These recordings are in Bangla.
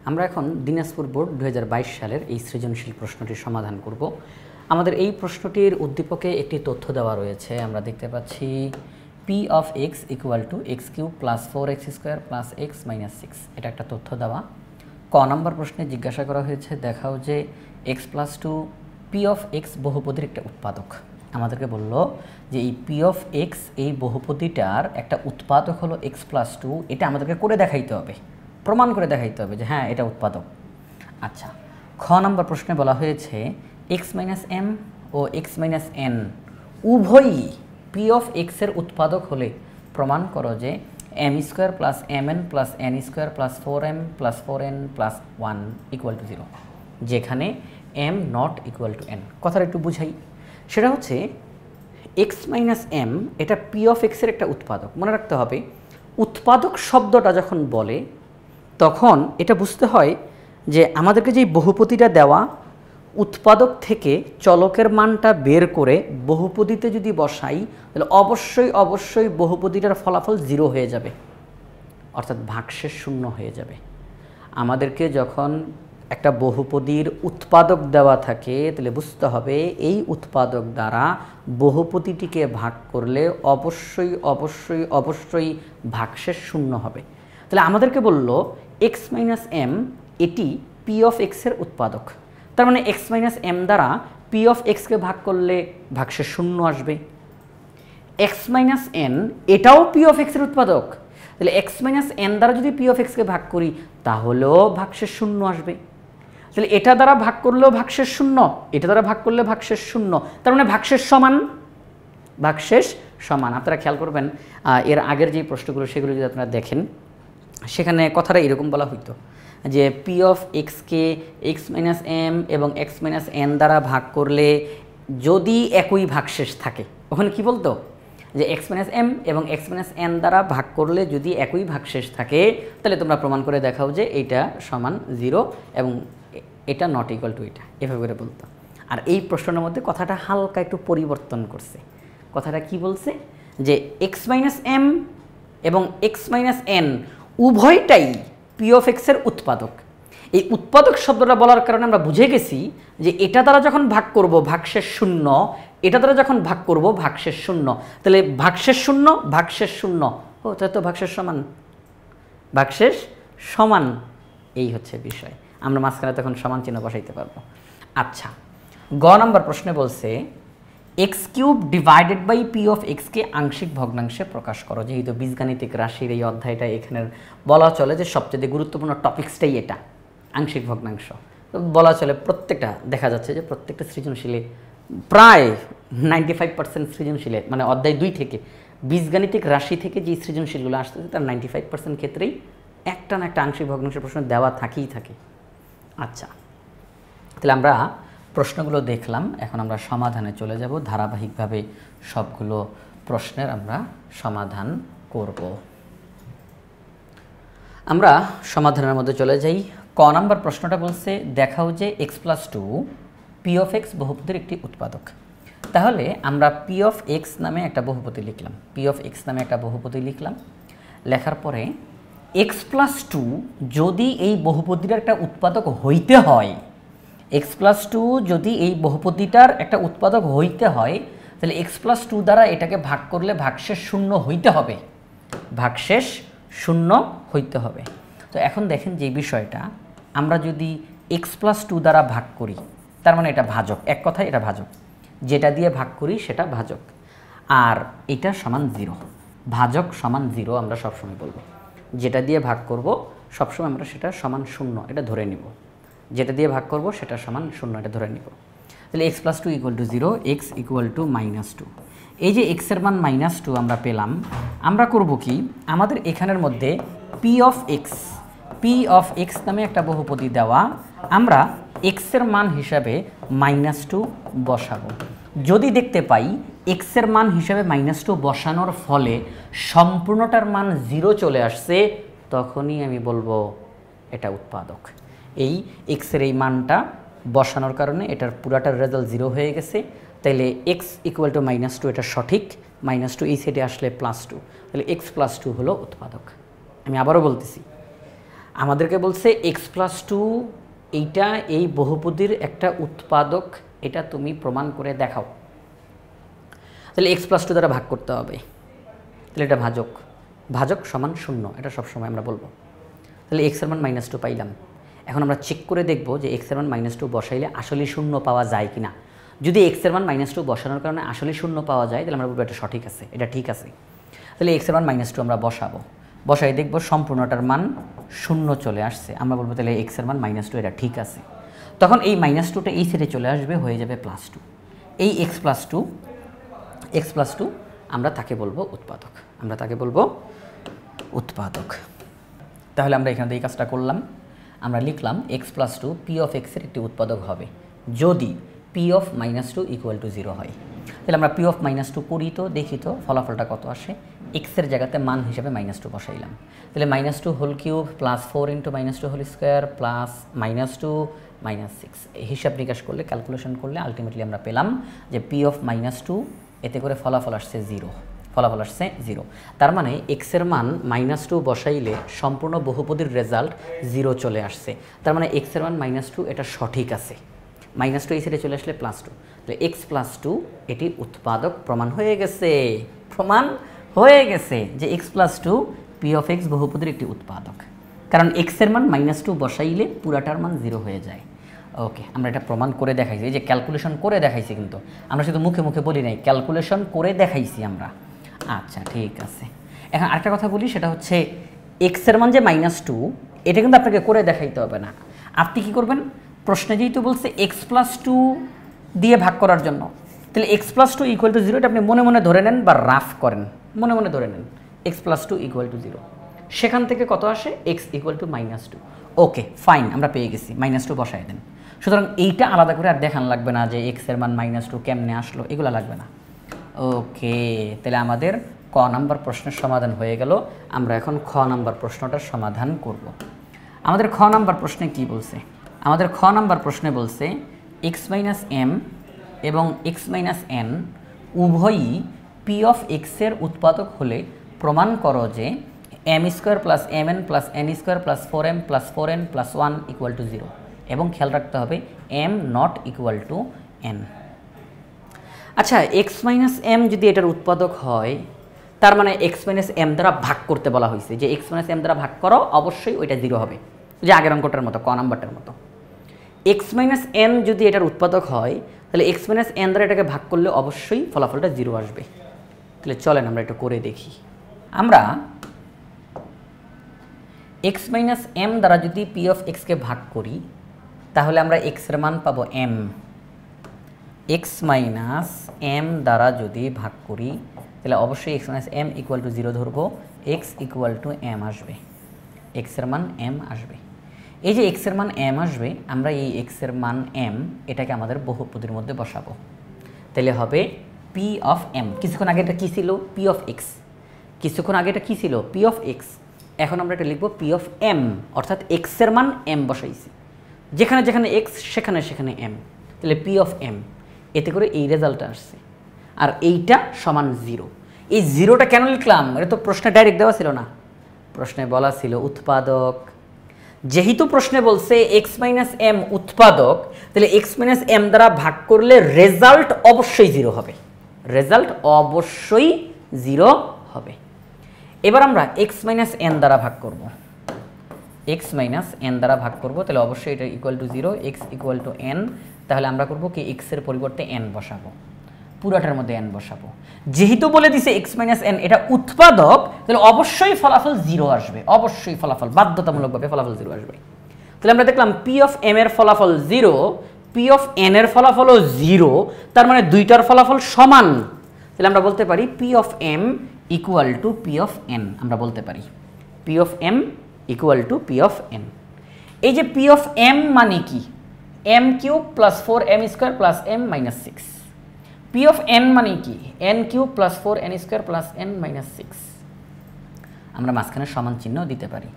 আমরা এখন দিনাজপুর বোর্ড 2022 সালের এই সৃজনশীল প্রশ্নটির সমাধান করব। আমাদের এই প্রশ্নটির উদ্দীপকে একটি তথ্য দেওয়া রয়েছে। আমরা দেখতে পাচ্ছি p of x equal to x cube plus 4x square plus x minus 6, এটা একটা তথ্য দেওয়া। ক নম্বর প্রশ্নে জিজ্ঞাসা করা হয়েছে দেখাও যে x plus 2 p of x বহুপদীর একটা উৎপাদক। আমাদেরকে বলল যে এই p of x এই বহুপদীটার একটা উৎপাদক হলো x plus 2, এটা আমাদেরকে করে দেখাইতে হবে, প্রমাণ করে দেখাইতে হবে যে হ্যাঁ এটা উৎপাদক। আচ্ছা, খ নম্বর প্রশ্নে বলা হয়েছে x minus m ও x minus n উভয়ই p of x এর উৎপাদক হলে প্রমাণ করো যে m square plus mn plus n square plus 4m plus 4n plus 1 equal to 0, যেখানে m not equal to n। কথাটা একটু বুঝাই, সেটা হচ্ছে x মাইনাস m এটা p of x এর একটা উৎপাদক। মনে রাখতে হবে উৎপাদক শব্দটা যখন বলে তখন এটা বুঝতে হয় যে আমাদেরকে যে বহুপদীটা দেওয়া, উৎপাদক থেকে চলকের মানটা বের করে বহুপদীতে যদি বসাই তাহলে অবশ্যই বহুপদীটার ফলাফল 0 হয়ে যাবে, অর্থাৎ ভাগশেষ শূন্য হয়ে যাবে। আমাদেরকে যখন একটা বহুপদীর উৎপাদক দেওয়া থাকে তাহলে বুঝতে হবে এই উৎপাদক দ্বারা বহুপদীটিকে ভাগ করলে অবশ্যই ভাগশেষ শূন্য হবে। তাহলে আমাদেরকে বলল x মাইনাস m এটি p of x এর উৎপাদক, তার মানে x মাইনাস m দ্বারা p of x কে ভাগ করলে ভাগশেষ শূন্য আসবে। x মাইনাস n এটাও p of x এর উৎপাদক, তাহলে x মাইনাস n দ্বারা যদি p of x কে ভাগ করি তাহলেও ভাগশেষ শূন্য আসবে। তাহলে এটা দ্বারা ভাগ করলেও ভাগশেষ শূন্য, এটা দ্বারা ভাগ করলে ভাগশেষ শূন্য, তার মানে ভাগশেষ সমান। আপনারা খেয়াল করবেন এর আগের যে প্রশ্নগুলো সেগুলো যদি আপনারা দেখেন সেখানে কথাটা এরকম বলা হইতো যে p of x K x minus m এবং x মাইনাস n দ্বারা ভাগ করলে যদি একই ভাগশেষ থাকে, ওখানে কি বলতো যে x মাইনাস m এবং x মাইনাস n দ্বারা ভাগ করলে যদি একই ভাগশেষ থাকে তাহলে তোমরা প্রমাণ করে দেখাও যে এইটা সমান 0 এবং এটা নট ইকুয়াল টু এটা, এভাবে করে বলতো। আর এই প্রশ্নের মধ্যে কথাটা হালকা একটু পরিবর্তন করছে। কথাটা কি বলছে যে x মাইনাস m এবং x minus n উভয়টাই p of x এর উৎপাদক। এই উৎপাদক শব্দটা বলার কারণে আমরা বুঝে গেছি যে এটা দ্বারা যখন ভাগ করব ভাগশেষ শূন্য, এটা দ্বারা যখন ভাগ করব ভাগশেষ শূন্য, তাহলে ভাগশেষ শূন্য ও তাহলে তো ভাগশেষ সমান, এই হচ্ছে বিষয়। আমরা মাঝখানে তখন সমান চিহ্ন বসাইতে পারবো। আচ্ছা, গ নম্বর প্রশ্নে বলছে x cube divided by p of x কে আংশিক ভগ্নাংশে প্রকাশ করো। যেহেতু বীজগাণিতিক রাশির এই অধ্যায়টা এখানে বলা চলে যে সবচেয়ে গুরুত্বপূর্ণ টপিক্সটাই এটা, আংশিক ভগ্নাংশ। বলা চলে প্রত্যেকটা, দেখা যাচ্ছে যে প্রত্যেকটা সৃজনশীলে প্রায় 95% সৃজনশীলে, মানে অধ্যায় 2 থেকে বীজগাণিতিক রাশি থেকে যে সৃজনশীলগুলো আসতেছে তার 95% ক্ষেত্রেই একটা না একটা আংশিক ভগ্নাংশের প্রশ্ন দেওয়া থাকে। আচ্ছা, তাহলে আমরা প্রশ্নগুলো দেখলাম, এখন আমরা সমাধানে চলে যাব। ধারাবাহিকভাবে সবগুলো প্রশ্নের আমরা সমাধান করব। আমরা সমাধানের মধ্যে চলে যাই। ক নম্বর প্রশ্নটা বলছে দেখাও যে x plus 2 p of x বহুপদীর একটি উৎপাদক। তাহলে আমরা p of x নামে একটা বহুপদী লিখলাম। লেখার পরে x প্লাস 2 যদি এই বহুপদীটার একটা উৎপাদক হইতে হয়, x প্লাস 2 যদি এই বহুপদীটার একটা উৎপাদক হইতে হয় তাহলে x প্লাস 2 দ্বারা এটাকে ভাগ করলে ভাগশেষ শূন্য হইতে হবে। তো এখন দেখেন যে বিষয়টা, আমরা যদি x প্লাস 2 দ্বারা ভাগ করি তার মানে এটা ভাজক, এক কথায় এটা ভাজক, যেটা দিয়ে ভাগ করি সেটা ভাজক, আর এটা সমান 0। ভাজক সমান 0 আমরা সবসময় বলবো, যেটা দিয়ে ভাগ করব সবসময় আমরা সেটা সমান 0 এটা ধরে নিব, যেটা দিয়ে ভাগ করব সেটা সমান 0 এটা ধরে নিব। তাহলে x plus 2 equal to 0, x equal to minus 2। এই যে x এর মান মাইনাস 2 আমরা পেলাম, আমরা করব কি, আমাদের এখানের মধ্যে p of x নামে একটা বহুপদী দেওয়া, আমরা x এর মান হিসাবে মাইনাস 2 বসাবো। যদি দেখতে পাই x এর মান হিসাবে মাইনাস 2 বসানোর ফলে সম্পূর্ণটার মান 0 চলে আসছে, তখনই আমি বলবো এটা উৎপাদক। এই x এর এই মানটা বসানোর কারণে এটার পুরাটার রেজাল্ট 0 হয়ে গেছে, তাইলে x ইকুয়াল টু মাইনাস 2 এটা সঠিক, মাইনাস 2 এই সাইডে আসলে প্লাস 2, তাহলে x প্লাস 2 হলো উৎপাদক। আমি আবারও বলতেছি, আমাদেরকে বলছে x+2 এইটা এই বহুপদীর একটা উৎপাদক, এটা তুমি প্রমাণ করে দেখাও। তাহলে x+2 দ্বারা ভাগ করতে হবে, তাহলে এটা ভাজক, ভাজক সমান 0, এটা সবসময় আমরা বলবো। তাহলে x এর মান -2 পাইলাম। এখন আমরা চেক করে দেখব যে x এর মান -2 বসাইলে আসলে 0 পাওয়া যায় কিনা। যদি x এর মান -2 বসানোর কারণে আসলে 0 পাওয়া যায়, তাহলে আমরা বলবো এটা সঠিক আছে, এটা ঠিক আছে। তাহলে x এর মান -2 আমরা বসাবো, বসাই দেখব সম্পূর্ণটার মান 0 চলে আসছে, আমরা বলবো তাহলে x এর মান -2, এটা ঠিক আছে। তখন এই -2টা এই সাইডে চলে আসবে, হয়ে যাবে +2। এই x+2 আমরা তাকে বলবো উৎপাদক, আমরা তাকে বলবো উৎপাদক। তাহলে আমরা এখানে এই কাজটা করলাম, আমরা লিখলাম x+2 p of x এর একটি উৎপাদক হবে যদি p of -2 = 0 হয়। তাহলে আমরা p of -2 করি তো, দেখি তো ফলাফলটা কত আসে। x এর জায়গাতে মান হিসাবে -2 বসাইলাম, তাহলে -2 whole cube + 4 × -2 whole square plus -2 -6, হিসাব নিকাশ করলে, ক্যালকুলেশন করলে আলটিমেটলি আমরা পেলাম যে p of -2, এতে করে ফলাফল আসছে 0, ফলাফল আসছে 0। তার মানে x এর মান -2 বসাইলে সম্পূর্ণ বহুপদীর রেজাল্ট 0 চলে আসছে। তার মানে x এর মান -2 এটা সঠিক আছে, -2 এই সাইডে চলে আসলে +2, তাহলে x+2 এটি উৎপাদক প্রমাণ হয়ে গেছে, প্রমাণ হয়ে গেছে যে x+2 p of x বহুপদীর একটি উৎপাদক, কারণ x এর মান -2 বসাইলে পুরাটার মান 0 হয়ে যায়। ওকে, আমরা এটা প্রমাণ করে দেখাইছি, এই যে ক্যালকুলেশন করে দেখাইছি, কিন্তু আমরা শুধু মুখে মুখে বলি নাই, ক্যালকুলেশন করে দেখাইছি আমরা। আচ্ছা ঠিক আছে, এখন আরেকটা কথা বলি, সেটা হচ্ছে x এর মান যে -2, এটা কিন্তু আপনাকে করে দেখাইতে হবে না। আপনি কি করবেন, প্রশ্নে যেহেতু বলছে x+2 দিয়ে ভাগ করার জন্য, তাহলে x+2 = 0, এটা আপনি মনে মনে ধরে নেন বা রাফ করেন, মনে মনে ধরে নেন x+2 = 0। সেখান থেকে কত আসে, x = -2। ওকে ফাইন, আমরা পেয়ে গেছি, -2 বসাই দেন। সুতরাং এইটা আলাদা করে আর দেখান লাগবে না যে x এর মান -2 কেমনে আসলো, এগুলো লাগবে না। ওকে, তাহলে আমাদের ক নাম্বার প্রশ্নের সমাধান হয়ে গেল। আমরা এখন খ নাম্বার প্রশ্নটার সমাধান করব। আমাদের খ নাম্বার প্রশ্নে কি বলছে, আমাদের খ নাম্বার প্রশ্নে বলছে x - m এবং x - n উভয়ই p of x এর উৎপাদক হলে প্রমাণ করো যে m² + mn + n² + 4m + 4n + 1 = 0, এবং খেয়াল রাখতে হবে m not equal to n। আচ্ছা, x - m যদি এটার উৎপাদক হয়, তার মানে x - m দ্বারা ভাগ করতে বলা হয়েছে, যে x - m দ্বারা ভাগ করো, অবশ্যই ওইটা 0 হবে, যে আগের অঙ্কটার মতো, ক নাম্বারটার মতো। x - n যদি এটার উৎপাদক হয়, তাহলে x - n দ্বারা এটাকে ভাগ করলে অবশ্যই ফলাফলটা 0 আসবে। তাহলে চলেন আমরা এটা করে দেখি। আমরা x - m দ্বারা যদি p of x কে ভাগ করি, তাহলে আমরা x এর মান পাবো m। x - m দ্বারা যদি ভাগ করি, তাহলে অবশ্যই x - m = 0 ধরবো, x = m আসবে, x এর মান m আসবে। এই যে x এর মান m আসবে, আমরা এই x এর মান m এটাকে আমাদের বহুপদীর মধ্যে বসাবো, তাহলে হবে p of m। কিছুক্ষণ আগে এটা কী ছিল, p of x, কিছুক্ষণ আগে এটা কী ছিল, p of x। এখন আমরা এটা লিখবো p of m, অর্থাৎ x এর মান m বসাইছি, যেখানে যেখানে x সেখানে সেখানে m, তাহলে p of m, এতে করে এই রেজাল্টটা আসছে। আর এইটা সমান 0। এই 0টা কেন লিখলাম, এটা তো প্রশ্নে ডাইরেক্ট দেওয়া ছিল না, প্রশ্নে বলা ছিল উৎপাদক। যেহেতু প্রশ্নে বলছে x - m উৎপাদক, তাহলে x - m দ্বারা ভাগ করলে রেজাল্ট অবশ্যই 0 হবে, রেজাল্ট অবশ্যই 0 হবে। এবার আমরা x - n দ্বারা ভাগ করব, x - n দ্বারা ভাগ করব, তাহলে অবশ্যই এটা = 0, x = n। তাহলে আমরা করব কি, x এর পরিবর্তে n বসাবো, পুরাটার মধ্যে n বসাবো। যেহেতু বলে দিছে x - n এটা উৎপাদক, তাহলে অবশ্যই ফলাফল 0 আসবে, অবশ্যই ফলাফল বাধ্যতামূলকভাবে ফলাফল 0 আসবে। তাহলে আমরা দেখলাম p of m এর ফলাফল 0, p of n এর ফলাফলও 0, তার মানে দুইটার ফলাফল সমান। তাহলে আমরা বলতে পারি p of m = p of n, আমরা বলতে পারি p of m = p of n। এই যে p of m মানে কি, m³ + 4m² + m - 6। p of n মানে কি, n³ + 4n² + n - 6। আমরা মাঝখানে সমান চিহ্ন দিতে পারি।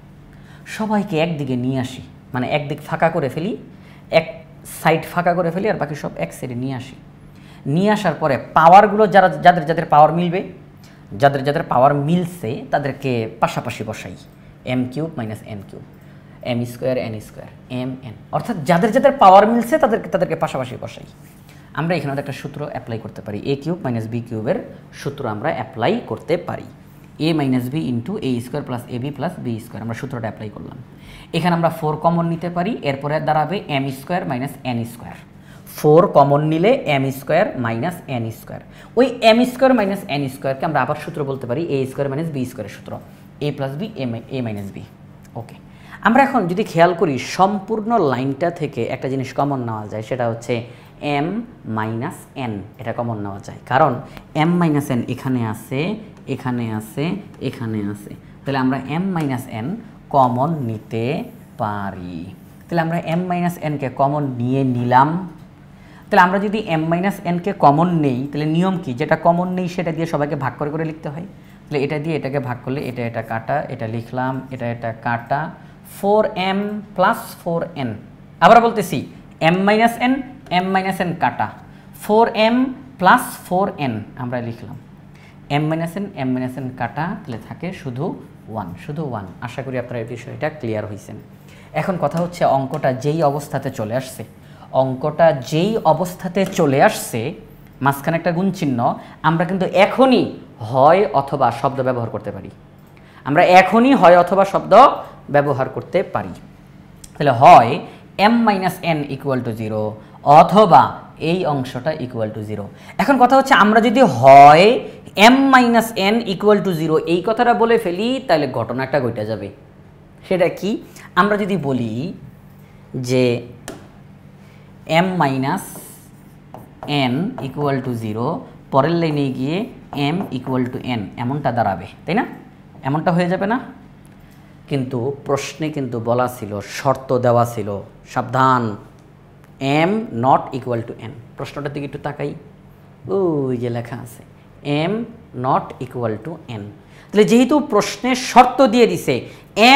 সবাইকে একদিকে নিয়ে আসি, মানে একদিক ফাঁকা করে ফেলি, এক সাইড ফাঁকা করে ফেলি, আর বাকি সব এক সাইডে নিয়ে আসি। নিয়ে আসার পরে পাওয়ারগুলো যাদের যাদের পাওয়ার মিলবে, যাদের যাদের পাওয়ার মিলছে তাদেরকে পাশাপাশি বসাই, m³ - n³। M square N square M N, অর্থাৎ যাদের যাদের পাওয়ার মিলছে তাদেরকে পাশাপাশি বসাই। আমরা এখানে একটা সূত্র অ্যাপ্লাই করতে পারি, এ কিউব মাইনাস বি কিউবের সূত্র আমরা অ্যাপ্লাই করতে পারি। এ minus B into A square plus A B plus B square, আমরা সূত্রটা অ্যাপ্লাই করলাম। এখানে আমরা 4 কমন নিতে পারি, এরপরে দাঁড়াবে M square minus N square. 4 common নিলে M square minus N square, ওই এম স্কোয়ার মাইনাস এন স্কোয়ারকে আমরা আবার সূত্র বলতে পারি এ স্কোয়ার মাইনাস বি স্কোয়ারের সূত্র, এ plus B A minus B. ওকে, আমরা এখন যদি খেয়াল করি সম্পূর্ণ লাইনটা থেকে একটা জিনিস কমন নেওয়া যায়, সেটা হচ্ছে এম মাইনাস এন, এটা কমন নেওয়া যায়, কারণ এম মাইনাস এন এখানে আছে, এখানে আছে, এখানে আছে, তাহলে আমরা এম মাইনাস এন কমন নিতে পারি। তাহলে আমরা এম মাইনাস এনকে কমন নিয়ে নিলাম। তাহলে আমরা যদি এম মাইনাস এনকে কমন নেই, তাহলে নিয়ম কি, যেটা কমন নেই সেটা দিয়ে সবাইকে ভাগ করে করে লিখতে হয়। তাহলে এটা দিয়ে এটাকে ভাগ করলে এটা কাটা, এটা লিখলাম, এটা কাটা, 4m প্লাস 4n, আবার বলতেছি m মাইনাস n কাটা, 4m প্লাস 4n আমরা লিখলাম, m মাইনাস n কাটা, তাহলে থাকে শুধু 1। আশা করি আপনারা এই বিষয়টা ক্লিয়ার হয়েছেন। এখন কথা হচ্ছে অঙ্কটা যেই অবস্থাতে চলে আসছে মাঝখানে একটা গুণ চিহ্ন, আমরা কিন্তু এখনই হয় অথবা শব্দ ব্যবহার করতে পারি। তাহলে হয় m minus n equal to 0 অথবা এই অংশটা ইকুয়াল টু 0। এখন কথা হচ্ছে আমরা যদি হয় m minus n equal to 0 এই কথাটা বলে ফেলি, তাহলে ঘটনাটা ঘটে যাবে। সেটা কি, আমরা যদি বলি যে m minus n equal to 0, পরের লাইনে গিয়ে m ইকুয়াল টু n, এমনটা দাঁড়াবে, তাই না? এমনটা হয়ে যাবে না? কিন্তু প্রশ্নে কিন্তু বলা ছিল, শর্ত দেওয়া ছিল, সাবধান, m not equal to n। প্রশ্নটার দিকে একটু তাকাই, ওই যে লেখা আছে m not equal to n। তাহলে যেহেতু প্রশ্নে শর্ত দিয়ে দিছে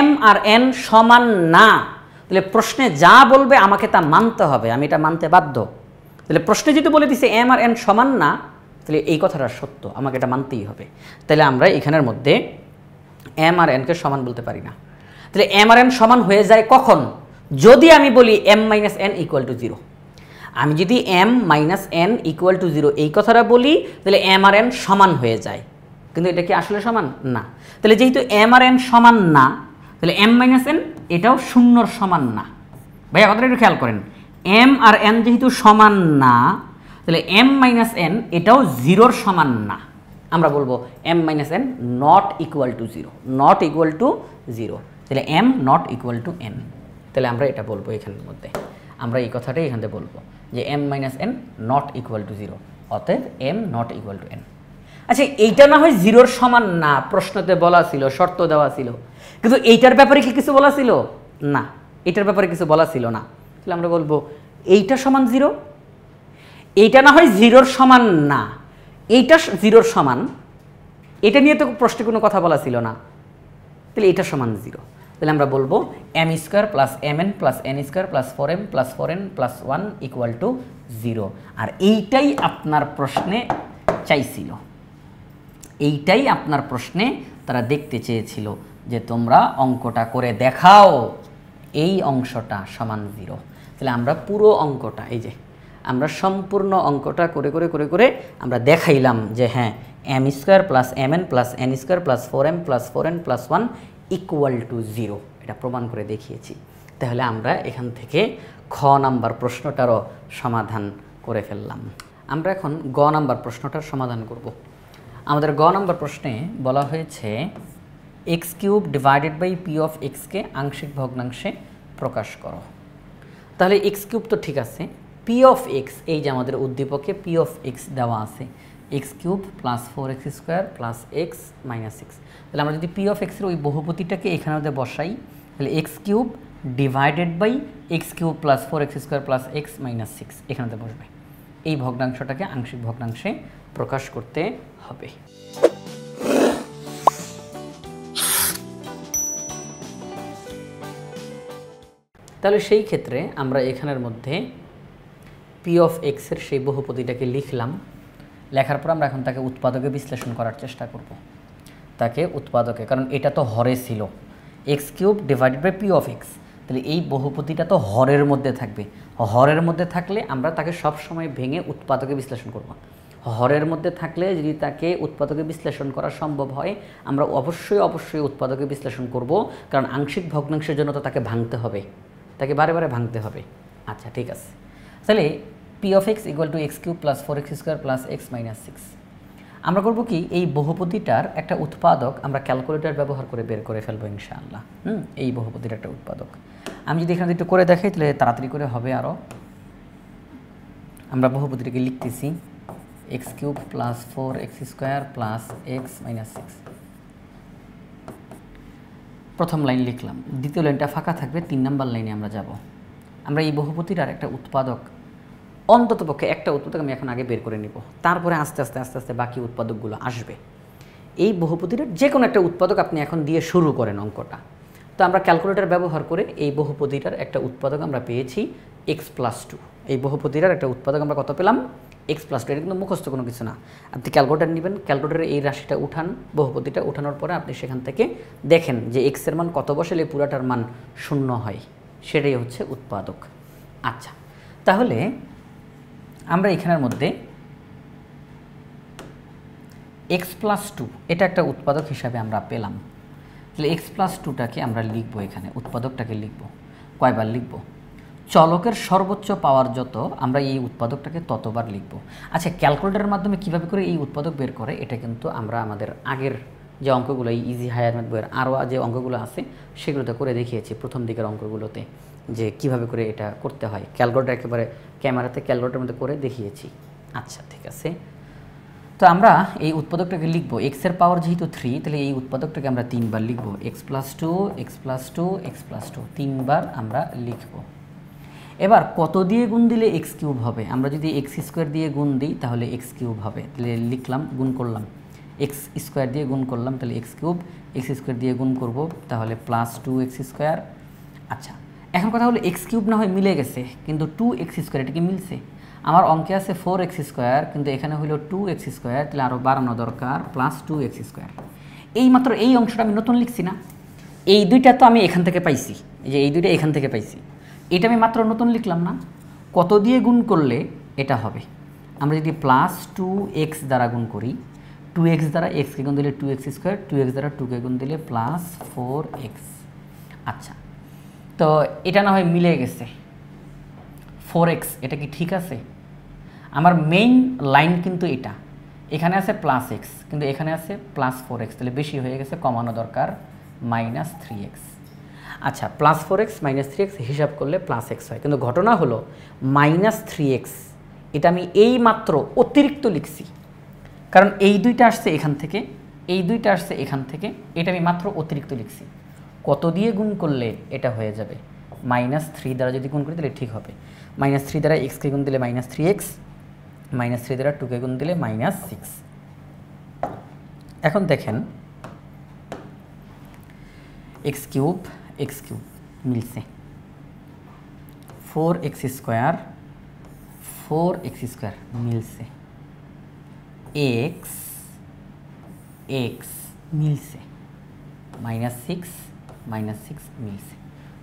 m আর n সমান না, তাহলে প্রশ্নে যা বলবে আমাকে তা মানতে হবে, আমি এটা মানতে বাধ্য। তাহলে প্রশ্নে যদি বলে দিছে m আর n সমান না, তাহলে এই কথাটা সত্য, আমাকে এটা মানতেই হবে। তাহলে আমরা এখানের মধ্যে m আর n কে সমান বলতে পারি না। তাহলে m আর n সমান হয়ে যায় কখন, যদি আমি বলি m minus n equal to 0। আমি যদি m minus n equal to 0 এই কথাটা বলি, তাহলে m আর n সমান হয়ে যায়। কিন্তু এটা কি আসলে সমান না? তাহলে যেহেতু m আর n সমান না, তাহলে m মাইনাস n এটাও শূন্যর সমান না। ভাইয়া কথাটা একটু খেয়াল করেন, m আর n যেহেতু সমান না, তাহলে m মাইনাস n এটাও 0-র সমান না। আমরা বলবো m minus n not equal to 0, not equal to 0। তাহলে m not equal to n, তাহলে আমরা এটা বলবো এখানের মধ্যে, আমরা এই কথাটাই এখান থেকে বলবো যে m minus n not equal to 0, অতএব m not equal to n। আচ্ছা, এইটা না হয় 0-র সমান না, প্রশ্নতে বলা ছিল, শর্ত দেওয়া ছিল, কিন্তু এইটার ব্যাপারে কি কিছু বলা ছিল না? এটার ব্যাপারে কিছু বলা ছিল না। তাহলে আমরা বলবো এইটা সমান 0, এইটা না হয় 0-র সমান না, এইটা 0-র সমান, এটা নিয়ে তো প্রশ্নে কোনো কথা বলা ছিল না, তাহলে এটা সমান 0। তাহলে আমরা বলবো m square plus mn plus n square plus 4m plus 4n plus 1 equal to 0। আর এইটাই আপনার প্রশ্নে চাইছিল, এইটাই আপনার প্রশ্নে তারা দেখতে চেয়েছিল যে তোমরা অঙ্কটা করে দেখাও এই অংশটা সমান 0। তাহলে আমরা পুরো অঙ্কটা, এই যে আমরা সম্পূর্ণ অঙ্কটা করে করে করে করে আমরা দেখাইলাম যে হ্যাঁ m square plus mn plus n square plus 4m plus 4n plus 1 equal to 0, এটা প্রমাণ করে দেখিয়েছি। তাহলে আমরা এখান থেকে খ নাম্বার প্রশ্নটারও সমাধান করে ফেললাম। আমরা এখন গ নাম্বার প্রশ্নটার সমাধান করব। আমাদের গ নাম্বার প্রশ্নে বলা হয়েছে X cube divided by P of এক্সকে আংশিক ভগ্নাংশে প্রকাশ করো। তাহলে এক্স কিউব তো ঠিক আছে, পি অফ এক্স, এই যে আমাদের উদ্দীপকে পি অফ এক্স দেওয়া আছে, x cube plus 4x square plus X minus 6। তাহলে আমরা যদি পি অফ এক্সের ওই বহুপতিটাকে এখানে মধ্যে বসাই, তাহলে X cube divided by X cube plus 4x square plus X minus 6 এখানেতে বসবে। এই ভগ্নাংশটাকে আংশিক ভগ্নাংশে প্রকাশ করতে হবে। তাহলে সেই ক্ষেত্রে আমরা এখানের মধ্যে পি অফ এক্সের সেই বহুপতিটাকে লিখলাম। লেখার পর আমরা এখন তাকে উৎপাদকে বিশ্লেষণ করার চেষ্টা করব। তাকে উৎপাদকে, কারণ এটা তো হরে ছিল X cube divided by P of X, তাহলে এই বহুপদীটা তো হরের মধ্যে থাকবে, হরের মধ্যে থাকলে আমরা তাকে সব সময় ভেঙে উৎপাদকে বিশ্লেষণ করব। হরের মধ্যে থাকলে যদি তাকে উৎপাদকে বিশ্লেষণ করা সম্ভব হয় আমরা অবশ্যই উৎপাদকে বিশ্লেষণ করব, কারণ আংশিক ভগ্নাংশের জন্য তো তাকে ভাঙতে হবে, তাকে বারে বারে ভাঙতে হবে। আচ্ছা ঠিক আছে, তাহলে P of x equal to x cube plus 4x square plus X minus 6। আমরা করব কি, এই বহুপদীটার একটা উৎপাদক আমরা ক্যালকুলেটর ব্যবহার করে বের করে ফেলবো ইনশাআল্লাহ। এই বহুপদীর একটা উৎপাদক আমি যদি এখানে একটু করে দেখাই তাহলে তাড়াতাড়ি করে হবে আরও। আমরা বহুপদীটাকে লিখতেছি x cube plus 4x square plus X minus 6। প্রথম লাইন লিখলাম, দ্বিতীয় লাইনটা ফাঁকা থাকবে, 3 নম্বর লাইনে আমরা যাব। আমরা এই বহুপদীটার একটা উৎপাদক, অন্ততপক্ষে একটা উৎপাদক আমি এখন আগে বের করে নিব, তারপরে আস্তে আস্তে বাকি উৎপাদকগুলো আসবে। এই বহুপদীটার যে কোনো একটা উৎপাদক আপনি এখন দিয়ে শুরু করেন অঙ্কটা। তো আমরা ক্যালকুলেটর ব্যবহার করে এই বহুপদীটার একটা উৎপাদক আমরা পেয়েছি x+2। এই বহুপদীটার একটা উৎপাদক আমরা কত পেলাম, x+2। এটা কিন্তু মুখস্থ কোনো কিছু না, আপনি ক্যালকুলেটর নেবেন, ক্যালকুলেটরে এই রাশিটা উঠান, বহুপদীটা উঠানোর পরে আপনি সেখান থেকে দেখেন যে x এর মান কত বসালে পুরাটার মান 0 হয়, সেটাই হচ্ছে উৎপাদক। আচ্ছা, তাহলে আমরা এখানের মধ্যে x+2 এটা একটা উৎপাদক হিসাবে আমরা পেলাম। তাহলে x+2টাকে আমরা লিখব, এখানে উৎপাদকটাকে লিখব, কয়বার লিখব, চলকের সর্বোচ্চ পাওয়ার যত আমরা এই উৎপাদকটাকে ততবার লিখব। আচ্ছা, ক্যালকুলেটরের মাধ্যমে কিভাবে করে এই উৎপাদক বের করে এটা কিন্তু আমরা আমাদের আগের যে অঙ্কগুলো, এই ইজি হায়ার ম্যাথ বইয়ের আরও যে অঙ্কগুলো আছে সেগুলোতে করে দেখিয়েছি, প্রথম দিকের অঙ্কগুলোতে যে কিভাবে করে এটা করতে হয়, ক্যালকুলেটর একেবারে ক্যামেরাতে ক্যালকুলেটরের মধ্যে করে দেখিয়েছি। আচ্ছা ঠিক আছে, তো আমরা এই উৎপাদকটাকে লিখব, এক্সের পাওয়ার যেহেতু 3 তাহলে এই উৎপাদকটাকে আমরা 3 বার লিখব, x+2 x+2 x+2 3 বার আমরা লিখব। এবার কত দিয়ে গুণ দিলে এক্স কিউব হবে, আমরা যদি এক্স স্কোয়ার দিয়ে গুণ দিই তাহলে এক্স কিউব হবে। তাহলে লিখলাম, গুণ করলাম, এক্স স্কোয়ার দিয়ে গুণ করলাম তাহলে এক্স কিউব, এক্স স্কোয়ার দিয়ে গুণ করব তাহলে +2x স্কোয়ার। আচ্ছা, এখন কথা হলো এক্স কিউব না হয় মিলে গেছে, কিন্তু 2x স্কোয়ার এটা কি মিলছে? আমার অঙ্কে আছে 4x স্কোয়ার, কিন্তু এখানে হলো 2x স্কোয়ার, তাহলে আরও বাড়ানো দরকার +2x স্কোয়ার। এই মাত্র এই অংশটা আমি নতুন লিখছি না, এই দুইটা তো আমি এখান থেকে পাইছি, যে এই দুইটা এখান থেকে পাইছি, এটা আমি মাত্র নতুন লিখলাম না। কত দিয়ে গুণ করলে এটা হবে? আমরা যদি +2x দ্বারা গুণ করি, 2x দ্বারা এক্সকে গুণ দিলে 2x স্কোয়ার, 2x দ্বারা 2কে গুণ দিলে +4x। আচ্ছা, তো এটা না হয় মিলে গেছে 4x, এটা কি ঠিক আছে? আমার মেইন লাইন কিন্তু এটা, এখানে আছে +x কিন্তু এখানে আছে +4x, তাহলে বেশি হয়ে গেছে, কমানো দরকার -3x। আচ্ছা, +4x -3x হিসাব করলে +x হয়, কিন্তু ঘটনা হলো -3x এটা আমি এই মাত্র অতিরিক্ত লিখছি, কারণ এই দুইটা আসছে এখান থেকে, এই দুইটা আসছে এখান থেকে, এটা আমি মাত্র অতিরিক্ত লিখছি। কত দিয়ে গুণ করলে এটা হয়ে যাবে? -3 দ্বারা যদি গুণ করি তাহলে ঠিক হবে। -3 দ্বারা এক্সকে গুণ দিলে -3x, -3 দ্বারা 2কে গুণ দিলে -6। এখন দেখেন x কিউব মিলছে, 4x স্কোয়ার মিলছে, x মিলছে, -6 মিলছে।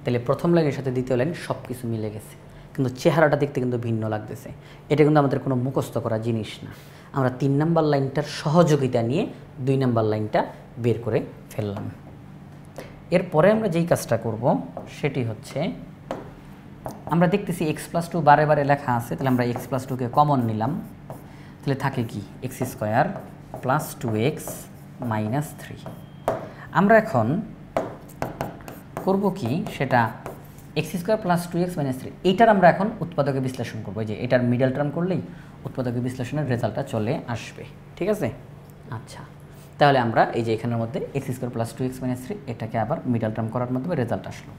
তাহলে প্রথম লাইনের সাথে দ্বিতীয় লাইন সব কিছু মিলে গেছে, কিন্তু চেহারাটা দেখতে কিন্তু ভিন্ন লাগতেছে। এটা কিন্তু আমাদের কোনো মুখস্থ করা জিনিস না, আমরা 3 নম্বর লাইনটার সহযোগিতা নিয়ে 2 নম্বর লাইনটা বের করে ফেললাম। এরপরে আমরা যেই কাজটা করব সেটি হচ্ছে, আমরা দেখতেছি x+2 বারে বারে লেখা আছে, তাহলে আমরা x+2কে কমন নিলাম, তাহলে থাকে কি x স্কোয়ার +2x -3। আমরা এখন করব কি, সেটা x স্কোয়ার +2x -3 এইটার আমরা এখন উৎপাদকে বিশ্লেষণ করবো, যে এটার মিডল টার্ম করলেই উৎপাদকে বিশ্লেষণের রেজাল্টটা চলে আসবে, ঠিক আছে? আচ্ছা, তাহলে আমরা এই যে এখানের মধ্যে x স্কোয়ার +2x -3 এটাকে আবার মিডল টার্ম করার মাধ্যমে রেজাল্ট আসলো।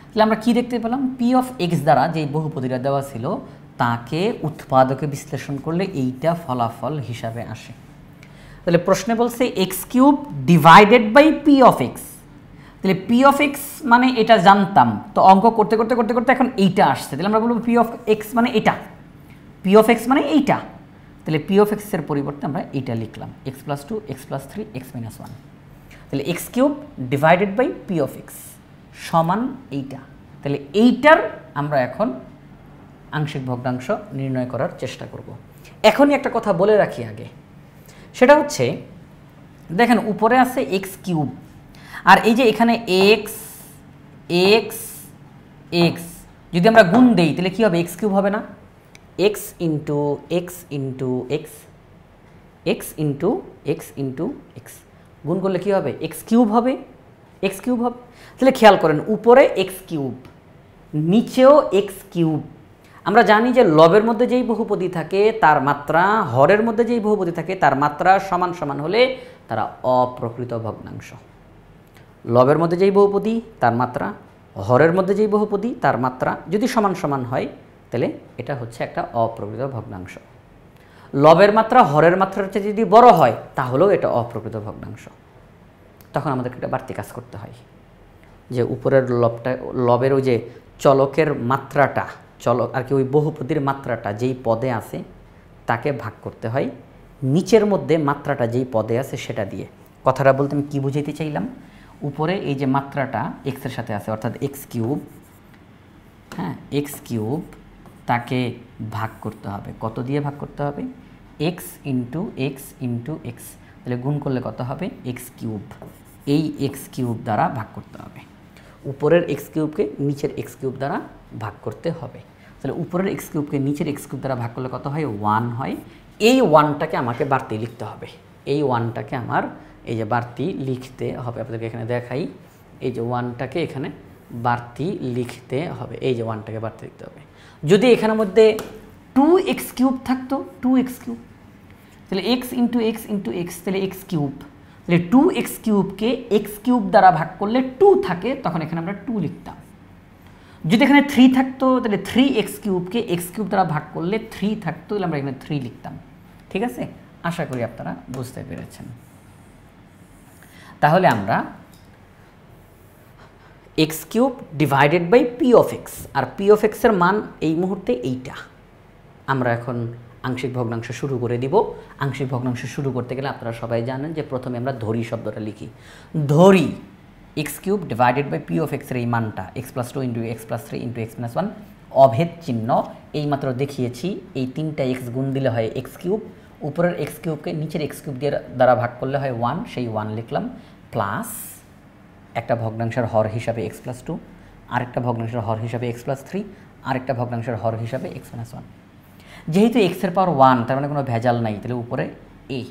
তাহলে আমরা কি দেখতে পেলাম, p অফ x দ্বারা যে বহুপদীটা দেওয়া ছিল তাকে উৎপাদকে বিশ্লেষণ করলে এইটা ফলাফল হিসাবে আসে। তাহলে প্রশ্নে বলছে x³ divided by p of x, তাহলে p অফ x মানে এটা জানতাম, তো অঙ্ক করতে করতে করতে করতে এখন এইটা আসছে, তাহলে আমরা বলবো p অফ x মানে এটা, p অফ x মানে এইটা, তাহলে p অফ x এর পরিবর্তে আমরা এইটা লিখলাম x+2 x+3 x - 1। তাহলে x³ divided by p of x সমান এইটা, তাহলে এইটার আমরা এখন আংশিক ভগ্নাংশ নির্ণয় করার চেষ্টা করব। এখনই একটা কথা বলে রাখি আগে, সেটা হচ্ছে দেখেন উপরে আছে এক্স কিউব, আর এই যে এখানে এক্স এক্স এক্স যদি আমরা গুণ দেই তাহলে কী হবে? এক্স কিউব হবে না? X into x into x, x into x into x গুণ করলে কী হবে? এক্স কিউব হবে, এক্স কিউব হবে। তাহলে খেয়াল করেন উপরে এক্স কিউব, নিচেও এক্স কিউব। আমরা জানি যে লবের মধ্যে যেই বহুপদী থাকে তার মাত্রা হরের মধ্যে যেই বহুপদী থাকে তার মাত্রা সমান সমান হলে তারা অপ্রকৃত ভগ্নাংশ। লবের মধ্যে যেই বহুপদী তার মাত্রা, হরের মধ্যে যেই বহুপদী তার মাত্রা যদি সমান সমান হয় তাহলে এটা হচ্ছে একটা অপ্রকৃত ভগ্নাংশ। লবের মাত্রা হরের মাত্রার চেয়ে যদি বড় হয় তাহলেও এটা অপ্রকৃত ভগ্নাংশ। তখন আমাদেরকে একটা বাড়তি কাজ করতে হয়, যে উপরের লবের ওই যে চলকের মাত্রাটা, চলক আর কি ওই বহুপদীর মাত্রাটা যেই পদে আছে তাকে ভাগ করতে হয় নিচের মধ্যে মাত্রাটা যেই পদে আছে সেটা দিয়ে। কথাটা বলতে আমি কী বুঝাইতে চাইলাম? উপরে এই যে মাত্রাটা এক্সের সাথে আছে অর্থাৎ এক্স কিউব, হ্যাঁ এক্স কিউব, তাকে ভাগ করতে হবে। কত দিয়ে ভাগ করতে হবে? X into x into x, তাহলে গুণ করলে কত হবে? X cube. এই এক্স কিউব দ্বারা ভাগ করতে হবে। উপরের এক্স কিউবকে নিচের এক্স কিউব দ্বারা ভাগ করতে হবে। তাহলে উপরের এক্স কিউবকে নিচের এক্স কিউব দ্বারা ভাগ করলে কত হয়? 1 হয়। এই 1টাকে আমাকে বাড়তি লিখতে হবে। এই 1টাকে আমার এই যে বাড়তি লিখতে হবে, আপনাদেরকে এখানে দেখাই। এই যে 1টাকে এখানে বাড়তি লিখতে হবে, এই যে 1টাকে বাড়তি লিখতে হবে। যদি এখানের মধ্যে 2x কিউব থাকতো, 2x কিউব, তাহলে x into x into x, তাহলে এক্স কিউব, তাহলে 2x কিউবকে এক্স কিউব দ্বারা ভাগ করলে 2 থাকে, তখন এখানে আমরা 2 লিখতাম। যদি এখানে 3 থাকতো তাহলে 3x কিউবকে এক্স কিউব দ্বারা ভাগ করলে 3 থাকতো, তাহলে আমরা এখানে 3 লিখতাম। ঠিক আছে, আশা করি আপনারা বুঝতে পেরেছেন। তাহলে আমরা X cube divided by P of X, আর পি অফ এক্সের মান এই মুহূর্তে এইটা। আমরা এখন আংশিক ভগ্নাংশ শুরু করে দিব। আংশিক ভগ্নাংশ শুরু করতে গেলে আপনারা সবাই জানেন যে প্রথমে আমরা ধরি শব্দটা লিখি। ধরি X cube divided by P of এক্সের এই মানটা X plus 2 into X plus 3 into X minus 1, অভেদ চিহ্ন এইমাত্র দেখিয়েছি। এই 3টা এক্স গুণ দিলে হয় এক্স কিউব, উপরের এক্স কিউবকে নিচের এক্স কিউব দিয়ে দ্বারা ভাগ করলে হয় 1, সেই 1 লিখলাম, প্লাস একটা ভগ্নাংশের হর হিসাবে এক্স প্লাস 2, আরেকটা ভগ্নাংশের হর হিসাবে এক্স প্লাস 3, আরেকটা ভগ্নাংশের হর হিসাবে এক্স মাইনাস 1। যেহেতু এক্সের পাওয়ার 1 তার মানে কোনো ভেজাল নাই, তাহলে উপরে এ।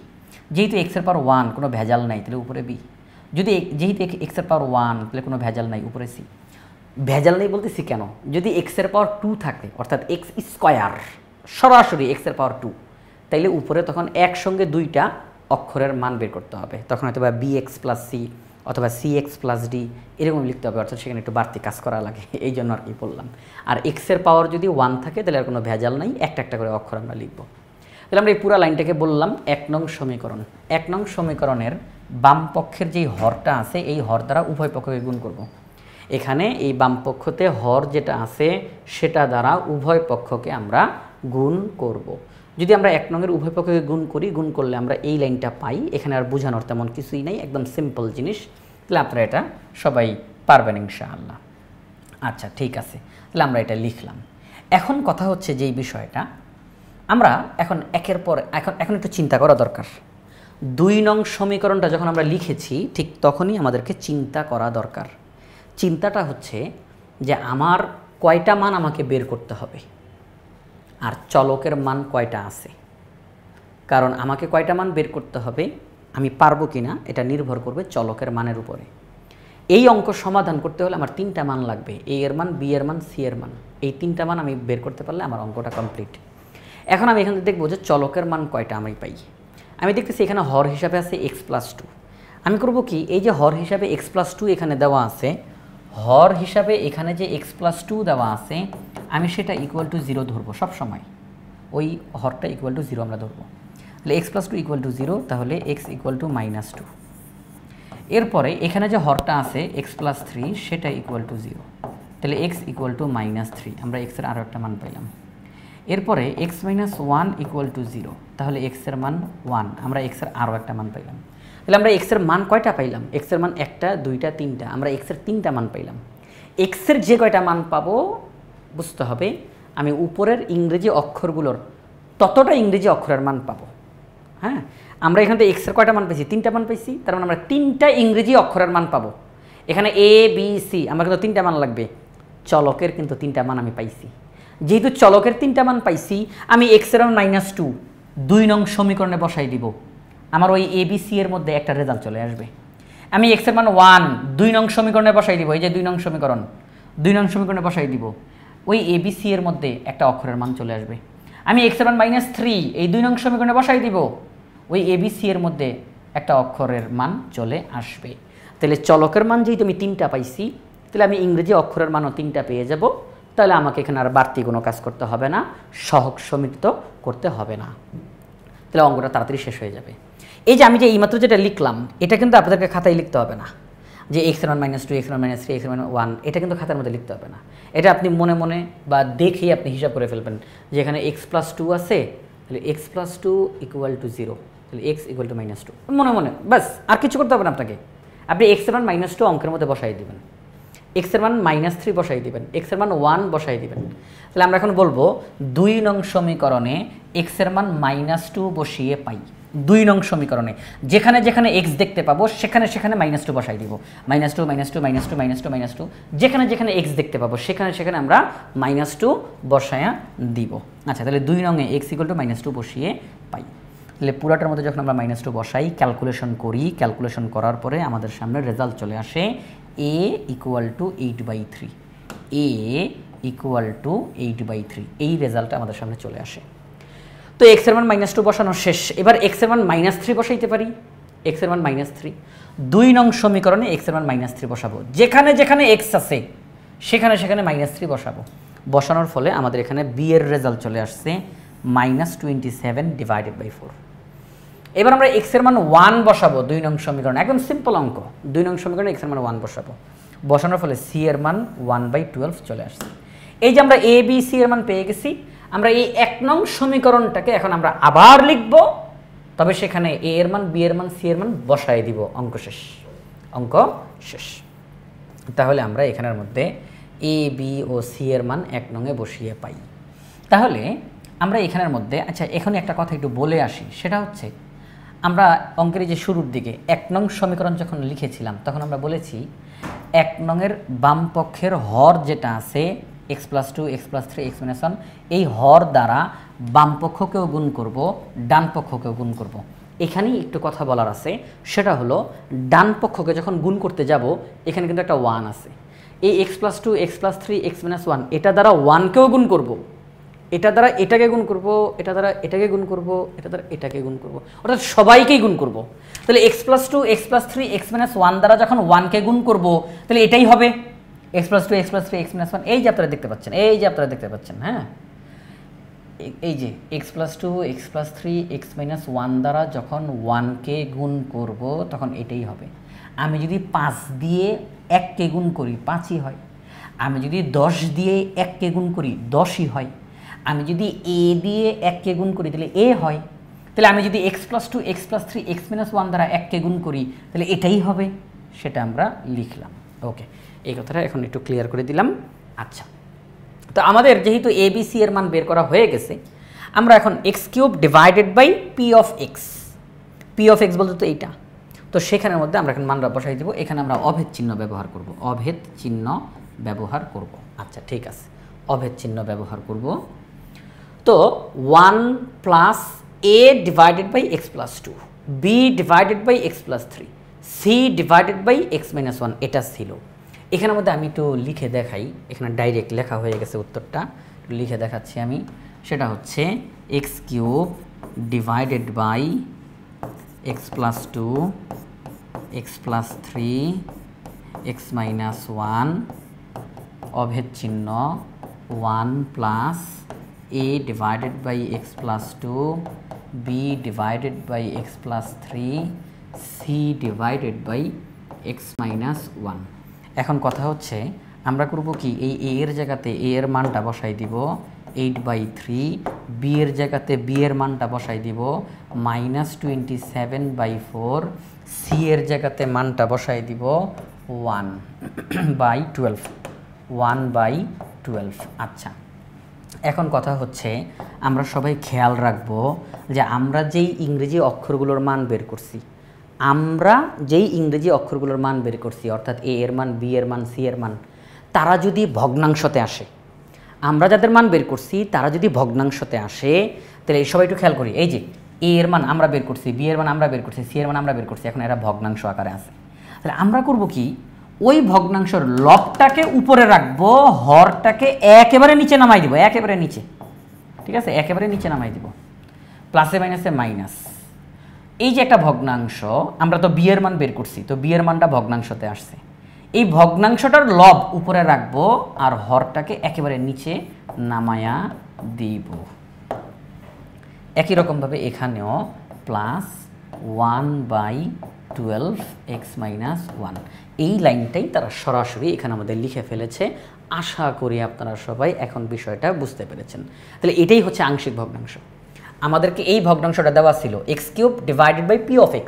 যেহেতু এক্সের পাওয়ার 1 কোনো ভেজাল নাই, তাহলে উপরে বি। যেহেতু এক্সের পাওয়ার 1 তাহলে কোনো ভেজাল নাই, উপরে সি। ভেজাল নেই বলতেছি কেন? যদি এক্সের পাওয়ার 2 থাকে অর্থাৎ এক্স স্কোয়ার, সরাসরি এক্সের পাওয়ার 2, তাইলে উপরে তখন একসঙ্গে 2টা অক্ষরের মান বের করতে হবে। তখন হয়তো বা বি এক্স প্লাস সি অথবা সি এক্স প্লাস ডি এরকম লিখতে হবে, অর্থাৎ সেখানে একটু বাড়তি কাজ করা লাগে, এই জন্য আর কি বললাম। আর এক্সের পাওয়ার যদি 1 থাকে তাহলে আর কোনো ভেজাল নাই, একটা একটা করে অক্ষর আমরা লিখব। তাহলে আমরা এই পুরো লাইনটাকে বললাম 1 নং সমীকরণ। 1 নং সমীকরণের বাম পক্ষের যেই হরটা আছে এই হর দ্বারা উভয় পক্ষকে গুণ করব। এখানে এই বাম পক্ষতে হর যেটা আছে সেটা দ্বারা উভয় পক্ষকে আমরা গুণ করব। যদি আমরা 1 নংয়ের উভয় পক্ষকে গুণ করি, গুণ করলে আমরা এই লাইনটা পাই। এখানে আর বোঝানোর তেমন কিছুই নাই, একদম সিম্পল জিনিস। তাহলে আপনারা এটা সবাই পারবেন ইনশাআল্লাহ। আচ্ছা ঠিক আছে, তাহলে আমরা এটা লিখলাম। এখন কথা হচ্ছে যেই বিষয়টা আমরা এখন একের পর এখন একটু চিন্তা করা দরকার। 2 নং সমীকরণটা যখন আমরা লিখেছি ঠিক তখনই আমাদেরকে চিন্তা করা দরকার। চিন্তাটা হচ্ছে যে আমার কয়টা মান আমাকে বের করতে হবে আর চলকের মান কয়টা আছে। কারণ আমাকে কয়টা মান বের করতে হবে আমি পারবো কিনা এটা নির্ভর করবে চলকের মানের উপরে। এই অঙ্ক সমাধান করতে হলে আমার 3টা মান লাগবে, এ এর মান, বি এর মান, সি এর মান। এই 3টা মান আমি বের করতে পারলে আমার অঙ্কটা কমপ্লিট। এখন আমি এখানে দেখবো যে চলকের মান কয়টা আমি পাই। আমি দেখতেছি এখানে হর হিসাবে আছে এক্স প্লাস 2। আমি করব কি, এই যে হর হিসাবে এক্স প্লাস 2 এখানে দেওয়া আছে, হর হিসাবে এখানে যে এক্স প্লাস 2 দেওয়া আছে আমি সেটা ইকুয়াল টু 0 ধরবো সব সময়। ওই হরটা ইকুয়াল টু 0 আমরা ধরবো। তাহলে এক্স প্লাস 2 ইকুয়াল টু 0, তাহলে এক্স ইকুয়াল টু -2। এরপরে এখানে যে হরটা আছে এক্স প্লাস 3 সেটা ইকুয়াল টু 0, তাহলে এক্স ইকুয়াল টু -3। আমরা এক্সের আরও একটা মান পাইলাম। এরপরে এক্স মাইনাস 1 ইকুয়াল টু 0, তাহলে এক্সের মান 1। আমরা এক্সের আরও একটা মান পাইলাম। তাহলে আমরা এক্সের মান কয়টা পাইলাম? এক্সের মান 1টা, 2টা, 3টা। আমরা এক্সের 3টা মান পাইলাম। এক্সের যে কয়টা মান পাবো বুঝতে হবে আমি উপরের ইংরেজি অক্ষরগুলোর ততটা ইংরেজি অক্ষরের মান পাবো। হ্যাঁ, আমরা এখান থেকে এক্সের কয়টা মান পেয়েছি? 3টা মান পেয়েছি, তার মানে আমরা 3টা ইংরেজি অক্ষরের মান পাবো। এখানে এ বি সি আমার কিন্তু 3টা মান লাগবে, চলকের কিন্তু 3টা মান আমি পাইছি। যেহেতু চলকের 3টা মান পাইছি, আমি এক্সের মান -2 2 নং সমীকরণে বসাই দিব, আমার ওই এ বি সি এর মধ্যে একটা রেজাল্ট চলে আসবে। আমি এক্সের মান 1 2 নং সমীকরণে বসাই দিব, এই যে 2 নং সমীকরণ, 2 নং সমীকরণে বসাই দিব, ওই এ বি সি এর মধ্যে একটা অক্ষরের মান চলে আসবে। আমি এক্সের মান -3 এই 2 নং সমীকরণে বসাই দিব, ওই এ বি সি এর মধ্যে একটা অক্ষরের মান চলে আসবে। তাহলে চলকের মান যেহেতু আমি 3টা পাইছি, তাহলে আমি ইংরেজি অক্ষরের মানও 3টা পেয়ে যাব। তাহলে আমাকে এখানে আর বাড়তি কোনো কাজ করতে হবে না, সহগ সমীকৃত করতে হবে না, তাহলে অঙ্কটা তাড়াতাড়ি শেষ হয়ে যাবে। এই যে আমি যে এইমাত্র যেটা লিখলাম, এটা কিন্তু আপনাদেরকে খাতায় লিখতে হবে না, যে এক্সের মান -2 এক্সের মান -3 এক্সের মান 1, এটা কিন্তু খাতার মধ্যে লিখতে হবে না। এটা আপনি মনে মনে বা দেখেই আপনি হিসাব করে ফেলবেন যে এখানে x+2 আছে, তাহলে x+2 = 0, তাহলে x = -2 মনে মনে, বাস আর কিছু করতে হবে না আপনাকে। আপনি এক্সের মান -2 অঙ্কের মধ্যে বসাই দিবেন, এক্সের মান -3 বসাই দিবেন, এক্সের মান 1 বসাই দিবেন। তাহলে আমরা এখন বলবো 2 নং সমীকরণে এক্সের মান -2 বসিয়ে পাই। 2 নং সমীকরণে যেখানে যেখানে এক্স দেখতে পাবো সেখানে সেখানে -2 বসাই দিব, -2 -2 -2 -2 -2, যেখানে যেখানে এক্স দেখতে পাবো সেখানে সেখানে আমরা -2 বসায়া দিব। আচ্ছা, তাহলে 2 নংয়ে x = -2 বসিয়ে পাই। তাহলে পুরাটার মধ্যে যখন আমরা -2 বসাই, ক্যালকুলেশন করি, ক্যালকুলেশন করার পরে আমাদের সামনে রেজাল্ট চলে আসে a = 8/3, a = 8/3, এই রেজাল্টটা আমাদের সামনে চলে আসে। তো এক্সের মান -2 বসানো শেষ, এবার এক্সের মান -3 বসাইতে পারি। এক্সের মান -3, 2 নং সমীকরণে এক্সের মান -3 বসাবো, যেখানে যেখানে এক্স আছে সেখানে সেখানে -3 বসাবো। বসানোর ফলে আমাদের এখানে বি এর রেজাল্ট চলে আসছে -27/4। এবার আমরা এক্সের মান 1 বসাবো 2 নং সমীকরণ, একদম সিম্পল অঙ্ক। 2 নং সমীকরণে এক্সের মান 1 বসাবো, বসানোর ফলে সি এর মান 1/12 চলে আসছে। এই যে আমরা এ বি সি এর মান পেয়ে গেছি, আমরা এই 1 নং সমীকরণটাকে এখন আমরা আবার লিখব, তবে সেখানে এ এর মান বি এর মান সি এর মান বসাই দিব, অঙ্ক শেষ, অঙ্ক শেষ। তাহলে আমরা এখানের মধ্যে এ বি ও সি এর মান 1 নংয়ে বসিয়ে পাই। তাহলে আমরা এখানের মধ্যে, আচ্ছা এখন একটা কথা একটু বলে আসি, সেটা হচ্ছে আমরা অঙ্কের যে শুরুর দিকে 1 নং সমীকরণ যখন লিখেছিলাম তখন আমরা বলেছি 1 নংয়ের বাম পক্ষের হর যেটা আছে x+2 x+3 x-1, এই হর দ্বারা বাম পক্ষকেও গুণ করব, ডান পক্ষকেও গুণ করব। এখানেই একটু কথা বলার আছে, সেটা হলো ডান পক্ষকে যখন গুণ করতে যাব এখানে কিন্তু একটা 1 আছে, এই x+2 x+3 x-1 এটা দ্বারা 1কেও গুণ করব, এটা দ্বারা এটাকে গুণ করব, এটা দ্বারা এটাকে গুণ করব, এটা দ্বারা এটাকে গুণ করব, অর্থাৎ সবাইকেই গুণ করব। তাহলে x+2 x+3 x-1 দ্বারা যখন 1কে গুণ করব তাহলে এটাই হবে x+2 x+3 x-1, এই যে আপনারা দেখতে পাচ্ছেন, এই যে আপনারা দেখতে পাচ্ছেন, হ্যাঁ এই যে x+2 x+3 x-1 দ্বারা যখন 1কে গুণ করব তখন এটাই হবে। আমি যদি 5 দিয়ে 1কে গুণ করি 5ই হয়, আমি যদি 10 দিয়ে 1কে গুণ করি 10ই হয়, আমি যদি a দিয়ে 1কে গুণ করি তাহলে a হয়। তাহলে আমি যদি x+2 x+3 x-1 দ্বারা 1কে গুণ করি তাহলে এটাই হবে, সেটা আমরা লিখলাম। ওকে, এই কথাটা এখন একটু ক্লিয়ার করে দিলাম। আচ্ছা, তো আমাদের যেহেতু এ বি সি এর মান বের করা হয়ে গেছে, আমরা এখন x³ / p(x) বলতে তো এইটা, তো সেখানের মধ্যে আমরা এখন মানটা বসাই দেবো। এখানে আমরা অভেদ চিহ্ন ব্যবহার করব, অভেদ চিহ্ন ব্যবহার করব। আচ্ছা ঠিক আছে, অভেদ চিহ্ন ব্যবহার করব। তো 1 + a / x+2 b / x+3 c / x-1 এটা ছিল। এখানের মধ্যে আমি একটু লিখে দেখাই, এখানে ডাইরেক্ট লেখা হয়ে গেছে উত্তরটা, লিখে দেখাচ্ছি আমি। সেটা হচ্ছে x³ / x+2 x+3 x-1 অভেদ চিহ্ন 1 + a / x+2 b / x+3 c / x-1। এখন কথা হচ্ছে আমরা করব কি, এই a এর জায়গাতে a এর মানটা বসাই দিব 8/3, b এর জায়গাতে b এর মানটা বসাই দিব -27/4, c এর জায়গাতে মানটা বসাই দিব 1/12। 1/12। আচ্ছা, এখন কথা হচ্ছে আমরা সবাই খেয়াল রাখবো যে আমরা যেই ইংরেজি অক্ষরগুলোর মান বের করছি, অর্থাৎ এ এর মান, বি এর মান, সি এর মান, তারা যদি ভগ্নাংশতে আসে, আমরা যাদের মান বের করছি তারা যদি ভগ্নাংশতে আসে, তাহলে এই সবাই একটু খেয়াল করি। এই যে এ এর মান আমরা বের করছি, বি এর মান আমরা বের করছি, সি এর মান আমরা বের করছি, এখন এরা ভগ্নাংশ আকারে আছে। তাহলে আমরা করব কি, ওই ভগ্নাংশের লবটাকে উপরে রাখবো, হরটাকে একেবারে নিচে নামাই দিব, একেবারে নিচে, ঠিক আছে, একেবারে নিচে নামাই দিব, প্লাসে মাইনাসে মাইনাস। এই যে একটা ভগ্নাংশ, আমরা তো বি এর মান বের করছি, তো বি এর মানটা ভগ্নাংশতে আসছে, এই ভগ্নাংশটার লব উপরে রাখবো আর হরটাকে একেবারে নিচে নামায়া দিব। একই রকমভাবে এখানেও প্লাস 1/12 x - 1, এই লাইনটাই তারা সরাসরি এখানে আমাদের লিখে ফেলেছে। আশা করি আপনারা সবাই এখন বিষয়টা বুঝতে পেরেছেন। তাহলে এটাই হচ্ছে আংশিক ভগ্নাংশ। আমাদেরকে এই ভগ্নাংশটা দেওয়া ছিল x³ divided by p of x,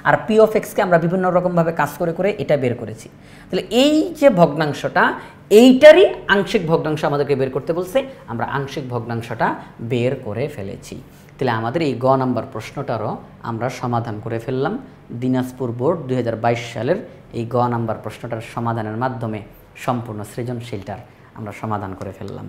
আর p of x কে আমরা বিভিন্ন রকমভাবে কাজ করে করে এটা বের করেছি। তাহলে এই যে ভগ্নাংশটা, এইটারই আংশিক ভগ্নাংশ আমাদেরকে বের করতে বলছে, আমরা আংশিক ভগ্নাংশটা বের করে ফেলেছি। তাহলে আমাদের এই গ নাম্বার প্রশ্নটারও আমরা সমাধান করে ফেললাম। দিনাজপুর বোর্ড 2022 সালের এই গ নাম্বার প্রশ্নটার সমাধানের মাধ্যমে সম্পূর্ণ সৃজনশীলটার আমরা সমাধান করে ফেললাম।